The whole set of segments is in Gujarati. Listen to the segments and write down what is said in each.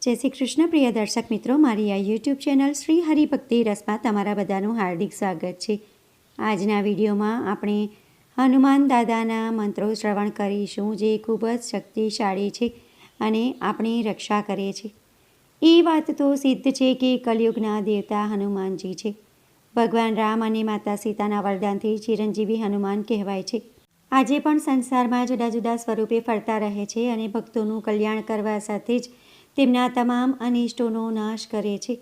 જય શ્રી કૃષ્ણ પ્રિય દર્શક મિત્રો, મારી આ યુટ્યુબ ચેનલ શ્રી હરિભક્તિ રસમાં તમારા બધાનું હાર્દિક સ્વાગત છે। આજના વિડીયોમાં આપણે હનુમાન દાદાના મંત્રો શ્રવણ કરીશું, જે ખૂબ જ શક્તિશાળી છે અને આપણી રક્ષા કરે છે। એ વાત તો સિદ્ધ છે કે કલયુગના દેવતા હનુમાનજી છે। ભગવાન રામ અને માતા સીતાના વરદાનથી ચિરંજીવી હનુમાન કહેવાય છે। આજે પણ સંસારમાં જુદા જુદા સ્વરૂપે ફરતા રહે છે અને ભક્તોનું કલ્યાણ કરવા સાથે જ તેમના તમામ અનિષ્ટોનો નાશ કરે છે।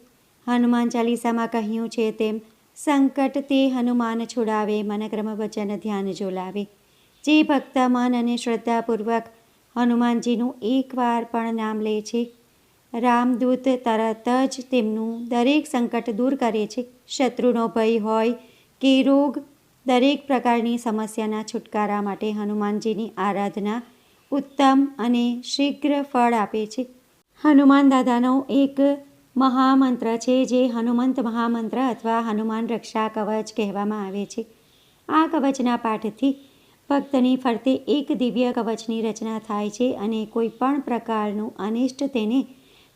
હનુમાન ચાલીસામાં કહ્યું છે તેમ, સંકટ તે હનુમાન છોડાવે, મનક્રમ વચન ધ્યાન જો લાવે। જે ભક્ત મન અને શ્રદ્ધાપૂર્વક હનુમાનજીનું એકવાર પણ નામ લે છે, રામદૂત તરત જ તેમનું દરેક સંકટ દૂર કરે છે। શત્રુનો ભય હોય કે રોગ, દરેક પ્રકારની સમસ્યાના છુટકારા માટે હનુમાનજીની આરાધના ઉત્તમ અને શીઘ્ર ફળ આપે છે। હનુમાન દાદાનો એક મહામંત્ર છે, જે હનુમંત મહામંત્ર અથવા હનુમાન રક્ષા કવચ કહેવામાં આવે છે। આ કવચના પાઠથી ભક્તની ફરતે એક દિવ્ય કવચની રચના થાય છે અને કોઈ પણ પ્રકારનું અનિષ્ટ તેને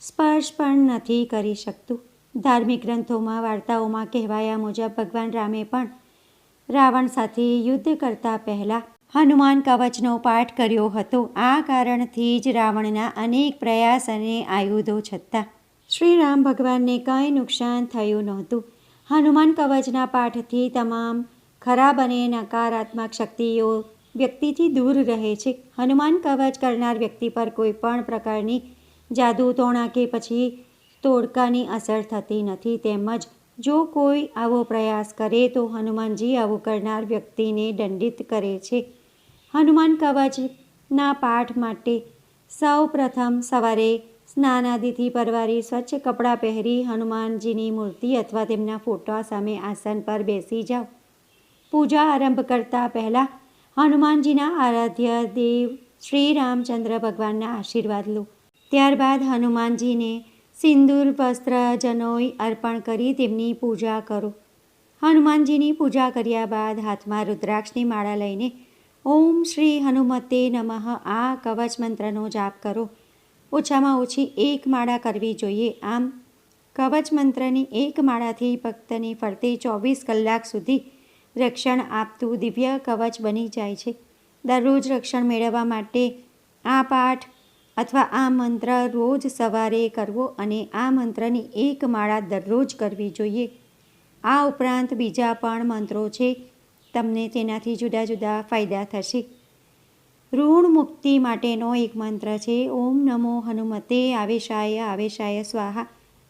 સ્પર્શ પણ નથી કરી શકતું। ધાર્મિક ગ્રંથોમાં વાર્તાઓમાં કહેવાયા મુજબ ભગવાન રામે પણ રાવણ સાથે યુદ્ધ કરતા પહેલાં હનુમાન કવચનો પાઠ કર્યો હતો। આ કારણથી જ રાવણના અનેક પ્રયાસ અને આયુધો છતાં શ્રી રામ ભગવાનને કંઈ નુકસાન થયું નહોતું। હનુમાન કવચના પાઠથી તમામ ખરાબ અને નકારાત્મક શક્તિઓ વ્યક્તિથી દૂર રહે છે। હનુમાન કવચ કરનાર વ્યક્તિ પર કોઈ પણ પ્રકારની જાદુ ટોણા કે પછી તોડકાની અસર થતી નથી, તેમજ જો કોઈ આવો પ્રયાસ કરે તો હનુમાનજી આવું કરનાર વ્યક્તિને દંડિત કરે છે। હનુમાન કવચના પાઠ માટે સૌ પ્રથમ સવારે સ્નાનાદિથી પરવારી સ્વચ્છ કપડાં પહેરી હનુમાનજીની મૂર્તિ અથવા તેમના ફોટા સામે આસન પર બેસી જાઓ। પૂજા આરંભ કરતા પહેલાં હનુમાનજીના આરાધ્ય દેવ શ્રી રામચંદ્ર ભગવાનના આશીર્વાદ લો। ત્યારબાદ હનુમાનજીને સિંદૂર, વસ્ત્ર, જનોઈ અર્પણ કરી તેમની પૂજા કરો। હનુમાનજીની પૂજા કર્યા બાદ હાથમાં રુદ્રાક્ષની માળા લઈને ઓમ શ્રી હનુમતે નમઃ આ કવચ મંત્રનો જાપ કરો। ઓછામાં ઓછી એક માળા કરવી જોઈએ। આમ કવચ મંત્રની એક માળાથી ભક્તની ફરતે 24 કલાક સુધી રક્ષણ આપતું દિવ્ય કવચ બની જાય છે। દરરોજ રક્ષણ મેળવવા માટે આ પાઠ અથવા આ મંત્ર રોજ સવારે કરવો અને આ મંત્રની એક માળા દરરોજ કરવી જોઈએ। આ ઉપરાંત બીજા પણ મંત્રો છે, તમને તેનાથી જુદા જુદા ફાયદા થશે। ઋણ મુક્તિ માટેનો એક મંત્ર છે, ઓમ નમો હનુમતે આવેશાય આવેશાય સ્વાહા।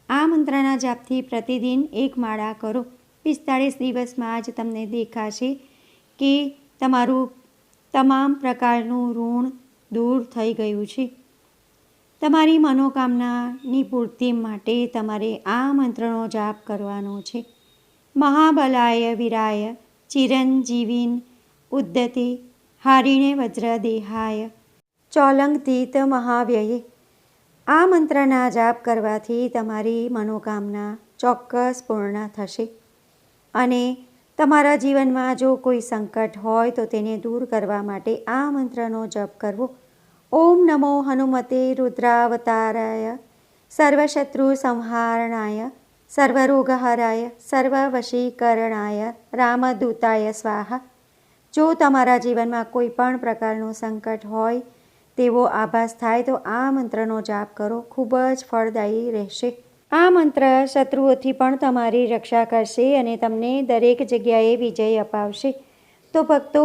આ મંત્રના જાપથી પ્રતિદિન એક માળા કરો। 45 દિવસમાં જ તમને દેખાશે કે તમારું તમામ પ્રકારનું ઋણ દૂર થઈ ગયું છે। તમારી મનોકામનાની પૂર્તિ માટે તમારે આ મંત્રનો જાપ કરવાનો છે। મહાબલાય વીરાય ચિરંજીવીન ઉદ્દતે હારિણે વજ્રદેહાય ચોલંકિત મહાવ્યયે। આ મંત્રના જાપ કરવાથી તમારી મનોકામના ચોક્કસ પૂર્ણ થશે અને તમારા જીવનમાં જો કોઈ સંકટ હોય તો તેને દૂર કરવા માટે આ મંત્રનો જપ કરવો। ઓમ નમો હનુમતે રુદ્રાવતારાય સર્વશત્રુ સંહારણાય સર્વરોગહરાય સર્વવશીકરણાય રામદૂતાય સ્વાહા। જો તમારા જીવનમાં કોઈ પણ પ્રકારનું સંકટ હોય તેવો આભાસ થાય તો આ મંત્રનો જાપ કરો, ખૂબ જ ફળદાયી રહેશે। આ મંત્ર શત્રુઓથી પણ તમારી રક્ષા કરશે અને તમને દરેક જગ્યાએ વિજય અપાવશે। તો ભક્તો,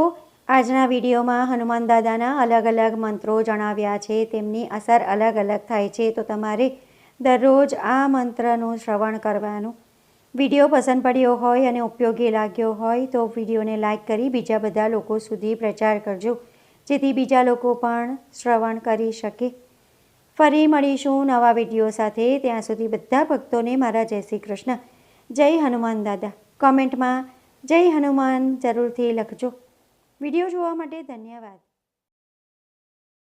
આજના વિડીયોમાં હનુમાન દાદાના અલગ અલગ મંત્રો જણાવ્યા છે, તેમની અસર અલગ અલગ થાય છે, તો તમારે દરરોજ આ મંત્રનું શ્રવણ કરવાનું। વિડીયો પસંદ પડ્યો હોય અને ઉપયોગી લાગ્યો હોય તો વિડીયોને લાઇક કરી બીજા બધા લોકો સુધી પ્રચાર કરજો, જેથી બીજા લોકો પણ શ્રવણ કરી શકે। ફરી મળીશું નવા વિડીયો સાથે, ત્યાં સુધી બધા ભક્તોને મારા જય શ્રી કૃષ્ણ। જય હનુમાન દાદા। કોમેન્ટમાં જય હનુમાન જરૂરથી લખજો। વિડીયો જોવા માટે ધન્યવાદ।